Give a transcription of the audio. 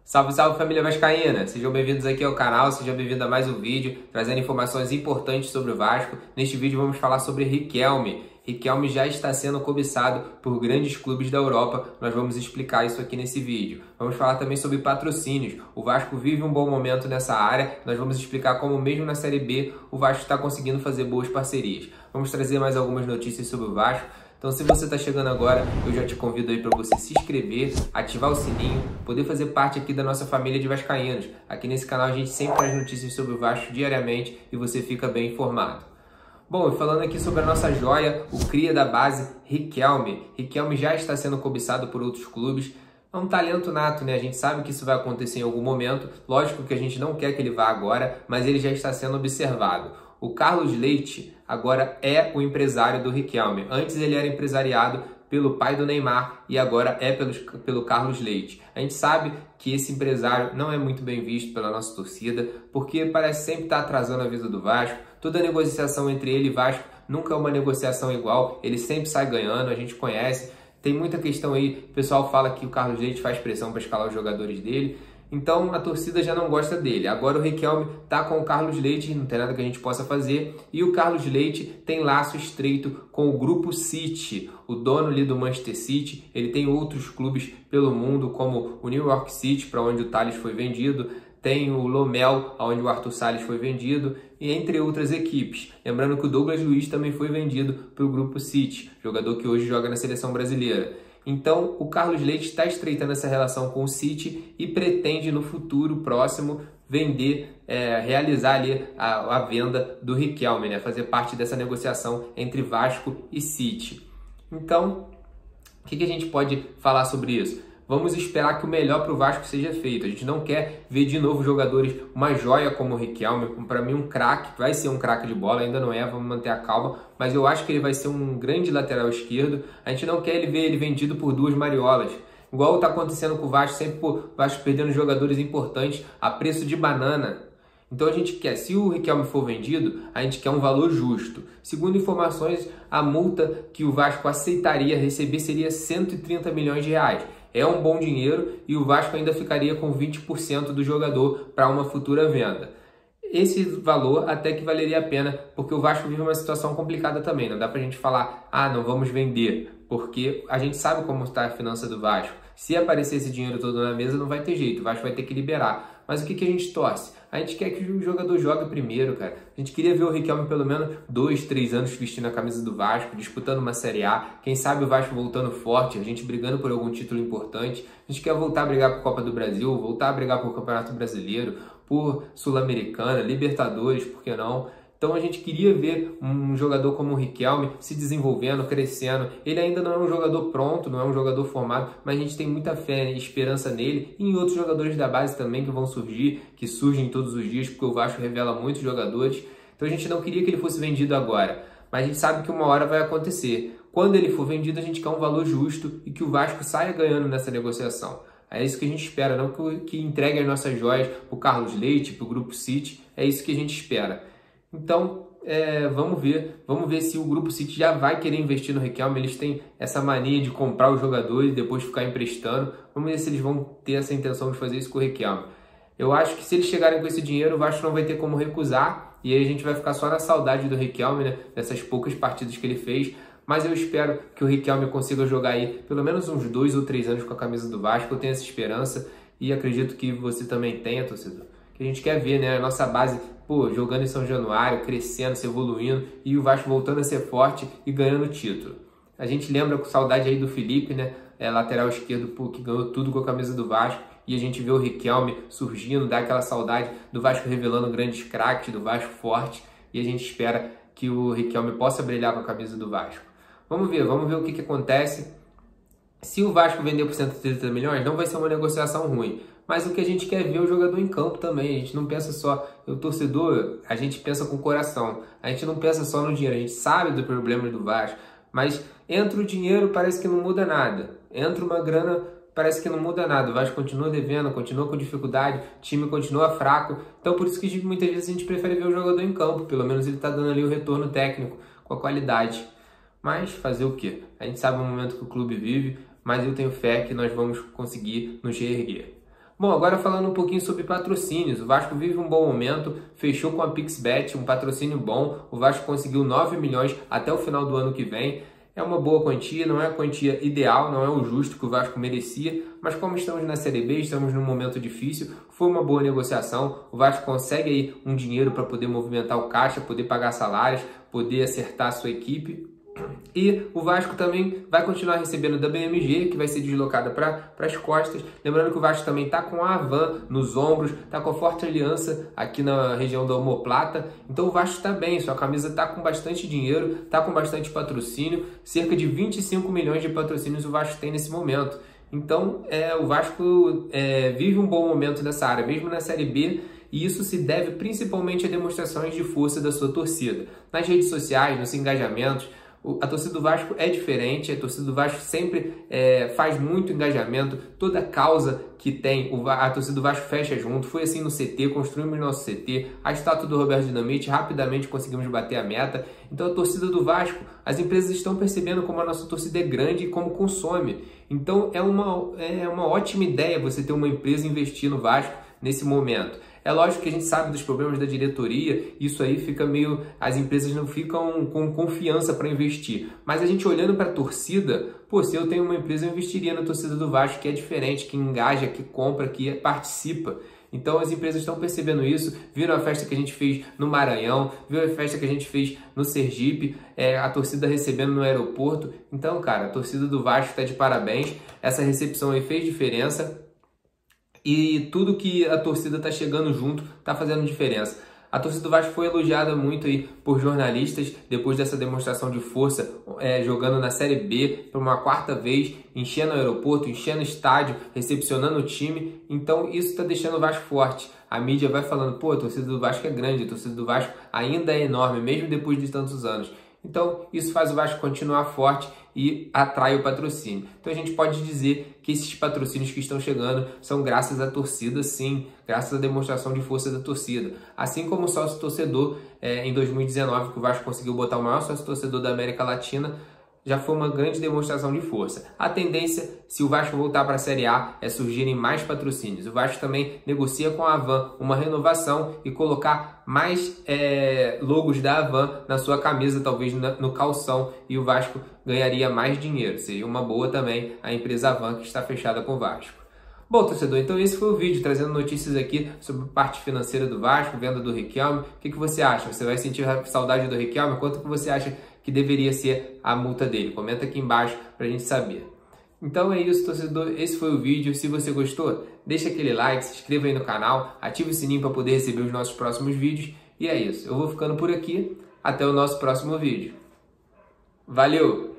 Salve, salve família vascaína! Sejam bem-vindos aqui ao canal, sejam bem-vindos a mais um vídeo, trazendo informações importantes sobre o Vasco. Neste vídeo vamos falar sobre Riquelme. Riquelme já está sendo cobiçado por grandes clubes da Europa, nós vamos explicar isso aqui nesse vídeo. Vamos falar também sobre patrocínios. O Vasco vive um bom momento nessa área, nós vamos explicar como mesmo na Série B o Vasco está conseguindo fazer boas parcerias. Vamos trazer mais algumas notícias sobre o Vasco. Então, se você está chegando agora, eu já te convido aí para você se inscrever, ativar o sininho, poder fazer parte aqui da nossa família de vascaínos. Aqui nesse canal a gente sempre traz notícias sobre o Vasco diariamente e você fica bem informado. Bom, e falando aqui sobre a nossa joia, o cria da base, Riquelme. Riquelme já está sendo cobiçado por outros clubes. É um talento nato, né? A gente sabe que isso vai acontecer em algum momento. Lógico que a gente não quer que ele vá agora, mas ele já está sendo observado. O Carlos Leite agora é o empresário do Riquelme. Antes ele era empresariado pelo pai do Neymar e agora é pelo Carlos Leite. A gente sabe que esse empresário não é muito bem visto pela nossa torcida, porque parece sempre estar atrasando a vida do Vasco. Toda negociação entre ele e Vasco nunca é uma negociação igual, ele sempre sai ganhando, a gente conhece. Tem muita questão aí, o pessoal fala que o Carlos Leite faz pressão para escalar os jogadores dele. Então a torcida já não gosta dele. Agora o Riquelme tá com o Carlos Leite, não tem nada que a gente possa fazer. E o Carlos Leite tem laço estreito com o Grupo City, o dono ali do Manchester City. Ele tem outros clubes pelo mundo, como o New York City, para onde o Tales foi vendido. Tem o Lomel, onde o Arthur Salles foi vendido, e entre outras equipes. Lembrando que o Douglas Luiz também foi vendido para o Grupo City, jogador que hoje joga na seleção brasileira. Então, o Carlos Leite está estreitando essa relação com o City e pretende no futuro próximo vender, realizar ali a venda do Riquelme, né? Fazer parte dessa negociação entre Vasco e City. Então, o que a gente pode falar sobre isso? Vamos esperar que o melhor para o Vasco seja feito. A gente não quer ver de novo jogadores, uma joia como o Riquelme, para mim um craque, vai ser um craque de bola, ainda não é, vamos manter a calma, mas eu acho que ele vai ser um grande lateral esquerdo. A gente não quer ver ele vendido por duas mariolas, igual está acontecendo com o Vasco, sempre o Vasco perdendo jogadores importantes a preço de banana. Então a gente quer, se o Riquelme for vendido, a gente quer um valor justo. Segundo informações, a multa que o Vasco aceitaria receber seria 130 milhões de reais. É um bom dinheiro e o Vasco ainda ficaria com 20% do jogador para uma futura venda. Esse valor até que valeria a pena, porque o Vasco vive uma situação complicada também. Não dá para a gente falar, não vamos vender, porque a gente sabe como está a finança do Vasco. Se aparecer esse dinheiro todo na mesa, não vai ter jeito, o Vasco vai ter que liberar. Mas o que a gente torce? A gente quer que o jogador jogue primeiro, cara. A gente queria ver o Riquelme pelo menos 2, 3 anos vestindo a camisa do Vasco, disputando uma Série A. Quem sabe o Vasco voltando forte, a gente brigando por algum título importante. A gente quer voltar a brigar por Copa do Brasil, voltar a brigar por Campeonato Brasileiro, por Sul-Americana, Libertadores, por que não? Então a gente queria ver um jogador como o Riquelme se desenvolvendo, crescendo. Ele ainda não é um jogador pronto, não é um jogador formado, mas a gente tem muita fé e esperança nele e em outros jogadores da base também que vão surgir, que surgem todos os dias, porque o Vasco revela muitos jogadores. Então a gente não queria que ele fosse vendido agora, mas a gente sabe que uma hora vai acontecer. Quando ele for vendido, a gente quer um valor justo e que o Vasco saia ganhando nessa negociação. É isso que a gente espera, não que entregue as nossas joias para o Carlos Leite, para o Grupo City, é isso que a gente espera. Então, vamos ver se o Grupo City já vai querer investir no Riquelme. Eles têm essa mania de comprar o jogador e depois ficar emprestando. Vamos ver se eles vão ter essa intenção de fazer isso com o Riquelme. Eu acho que se eles chegarem com esse dinheiro, o Vasco não vai ter como recusar. E aí a gente vai ficar só na saudade do Riquelme, né? Dessas poucas partidas que ele fez. Mas eu espero que o Riquelme consiga jogar aí pelo menos uns 2 ou 3 anos com a camisa do Vasco. Eu tenho essa esperança e acredito que você também tenha, torcedor. Que a gente quer ver, né? A nossa base, jogando em São Januário, crescendo, se evoluindo e o Vasco voltando a ser forte e ganhando título. A gente lembra com saudade aí do Felipe, né? Lateral esquerdo, que ganhou tudo com a camisa do Vasco. E a gente vê o Riquelme surgindo, dá aquela saudade do Vasco revelando grandes craques, do Vasco forte. E a gente espera que o Riquelme possa brilhar com a camisa do Vasco. Vamos ver o que acontece. Se o Vasco vender por 130 milhões, não vai ser uma negociação ruim. Mas o que a gente quer ver é o jogador em campo também. A gente não pensa só... O torcedor, a gente pensa com o coração. A gente não pensa só no dinheiro. A gente sabe do problema do Vasco. Mas entra o dinheiro, parece que não muda nada. Entra uma grana, parece que não muda nada. O Vasco continua devendo, continua com dificuldade. O time continua fraco. Então por isso que muitas vezes a gente prefere ver o jogador em campo. Pelo menos ele está dando ali o retorno técnico com a qualidade. Mas fazer o quê? A gente sabe o momento que o clube vive, mas eu tenho fé que nós vamos conseguir nos reerguer. Bom, agora falando um pouquinho sobre patrocínios, o Vasco vive um bom momento, fechou com a PixBet, um patrocínio bom, o Vasco conseguiu 9 milhões até o final do ano que vem, é uma boa quantia, não é a quantia ideal, não é o justo que o Vasco merecia, mas como estamos na Série B, estamos num momento difícil, foi uma boa negociação, o Vasco consegue aí um dinheiro para poder movimentar o caixa, poder pagar salários, poder acertar a sua equipe. E o Vasco também vai continuar recebendo da BMG, que vai ser deslocada para as costas. Lembrando que o Vasco também está com a Havan nos ombros, está com a Forte Aliança aqui na região da Omoplata. Então o Vasco está bem, sua camisa está com bastante dinheiro, está com bastante patrocínio. Cerca de 25 milhões de patrocínios o Vasco tem nesse momento. Então o Vasco vive um bom momento nessa área, mesmo na Série B. E isso se deve principalmente a demonstrações de força da sua torcida. Nas redes sociais, nos engajamentos, a torcida do Vasco é diferente, a torcida do Vasco sempre faz muito engajamento, toda causa que tem, a torcida do Vasco fecha junto, foi assim no CT, construímos nosso CT, a estátua do Roberto Dinamite, rapidamente conseguimos bater a meta. Então a torcida do Vasco, as empresas estão percebendo como a nossa torcida é grande e como consome. Então é uma ótima ideia você ter uma empresa investir no Vasco nesse momento. É lógico que a gente sabe dos problemas da diretoria, isso aí fica meio... as empresas não ficam com confiança para investir. Mas a gente olhando para a torcida, pô, se eu tenho uma empresa, eu investiria na torcida do Vasco, que é diferente, que engaja, que compra, que participa. Então as empresas estão percebendo isso, viram a festa que a gente fez no Maranhão, viram a festa que a gente fez no Sergipe, a torcida recebendo no aeroporto. Então, cara, a torcida do Vasco está de parabéns, essa recepção aí fez diferença. E tudo que a torcida está chegando junto está fazendo diferença. A torcida do Vasco foi elogiada muito aí por jornalistas depois dessa demonstração de força, jogando na Série B por uma quarta vez, enchendo o aeroporto, enchendo o estádio, recepcionando o time. Então isso está deixando o Vasco forte. A mídia vai falando, pô, a torcida do Vasco é grande, a torcida do Vasco ainda é enorme, mesmo depois de tantos anos. Então isso faz o Vasco continuar forte e atrai o patrocínio. Então a gente pode dizer que esses patrocínios que estão chegando são graças à torcida, sim, graças à demonstração de força da torcida. Assim como o sócio-torcedor em 2019, que o Vasco conseguiu botar o maior sócio-torcedor da América Latina, já foi uma grande demonstração de força. A tendência, se o Vasco voltar para a Série A, é surgirem mais patrocínios. O Vasco também negocia com a Havan uma renovação e colocar mais logos da Havan na sua camisa, talvez no calção, e o Vasco ganharia mais dinheiro. Seria uma boa também a empresa Havan, que está fechada com o Vasco. Bom, torcedor, então esse foi o vídeo, trazendo notícias aqui sobre a parte financeira do Vasco, venda do Riquelme. O que você acha? Você vai sentir saudade do Riquelme? Quanto que você acha que deveria ser a multa dele? Comenta aqui embaixo pra gente saber. Então é isso, torcedor, esse foi o vídeo. Se você gostou, deixa aquele like, se inscreva aí no canal, ative o sininho para poder receber os nossos próximos vídeos. E é isso, eu vou ficando por aqui, até o nosso próximo vídeo. Valeu!